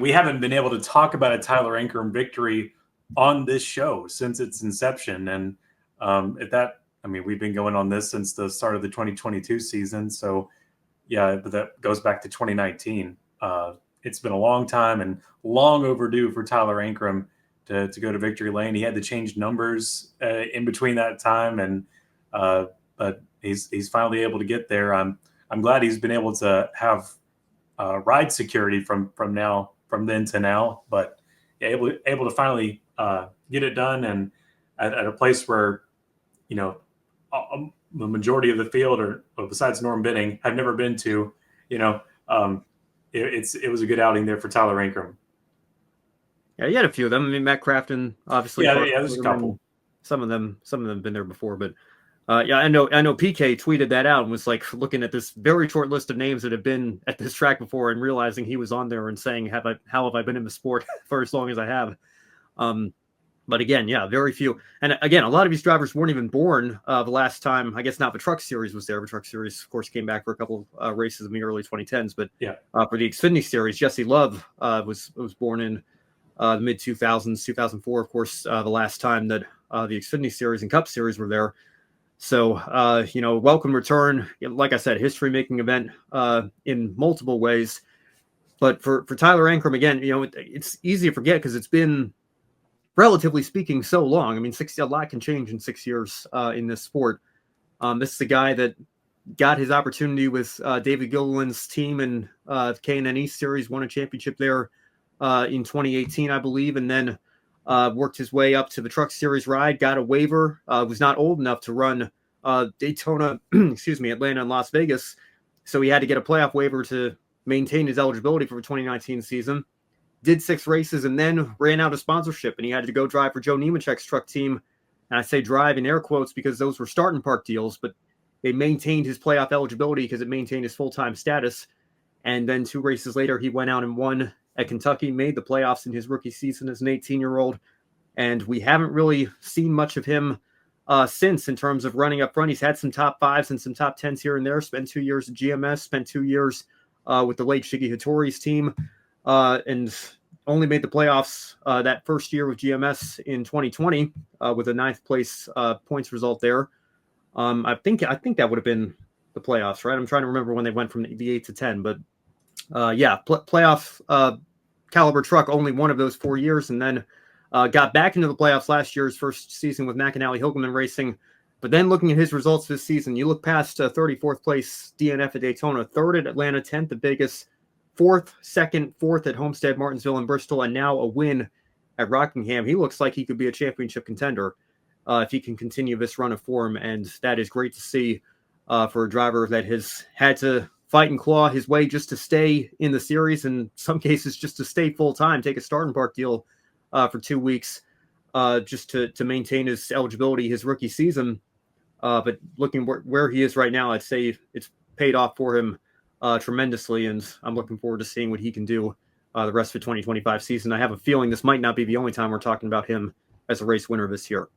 we haven't been able to talk about a Tyler Ankrum victory on this show since its inception. And we've been going on this since the start of the 2022 season. So yeah, but that goes back to 2019. It's been a long time and long overdue for Tyler Ankrum to go to victory lane. He had to change numbers in between that time, and but he's finally able to get there. I'm glad he's been able to have ride security from then to now, but yeah, able to finally get it done, and at a place where the majority of the field, or besides Norm Benning, I've never been to. It was a good outing there for Tyler Ankrum. Yeah, you had a few of them. I mean, Matt Crafton, obviously. Yeah, there's a couple. Some of them have been there before, but yeah, I know PK tweeted that out and was like looking at this very short list of names that have been at this track before and realizing he was on there and saying, how have I been in the sport for as long as I have? But again, yeah, very few. And again, a lot of these drivers weren't even born the last time. I guess not the Truck Series was there. The Truck Series, of course, came back for a couple races in the early 2010s. But yeah, for the Xfinity Series, Jesse Love was born in the mid 2000s, 2004, of course, the last time that the Xfinity Series and Cup Series were there. So, welcome return. Like I said, history-making event in multiple ways. But for Tyler Ankrum, again, it's easy to forget because it's been, relatively speaking, so long. I mean, a lot can change in 6 years in this sport. This is a guy that got his opportunity with David Gilliland's team in K&N East Series, won a championship there in 2018, I believe, and then worked his way up to the Truck Series ride, got a waiver, was not old enough to run Daytona, Atlanta and Las Vegas. So he had to get a playoff waiver to maintain his eligibility for the 2019 season. Did 6 races and then ran out of sponsorship, and he had to go drive for Joe Nemechek's truck team. And I say drive in air quotes because those were starting park deals, but they maintained his playoff eligibility because it maintained his full-time status. And then 2 races later, he went out and won at Kentucky, made the playoffs in his rookie season as an 18-year-old. And we haven't really seen much of him since in terms of running up front. He's had some top 5s and some top 10s here and there, spent 2 years at GMS, spent 2 years with the late Shiggy Hattori's team, and only made the playoffs that first year with GMS in 2020 with a 9th place points result there. I think that would have been the playoffs, right? I'm trying to remember when they went from the 8 to 10, but playoff caliber truck only one of those 4 years, and then got back into the playoffs last year's first season with McAnally Hilgeman Racing. But then looking at his results this season, you look past 34th place DNF at Daytona, 3rd at Atlanta, 10th at Vegas, 4th, 2nd, 4th at Homestead, Martinsville, and Bristol, and now a win at Rockingham. He looks like he could be a championship contender if he can continue this run of form, and that is great to see for a driver that has had to fight and claw his way just to stay in the series, in some cases just to stay full-time, take a starting park deal for 2 weeks just to maintain his eligibility his rookie season. But looking where he is right now, I'd say it's paid off for him tremendously, and I'm looking forward to seeing what he can do the rest of the 2025 season. I have a feeling this might not be the only time we're talking about him as a race winner this year.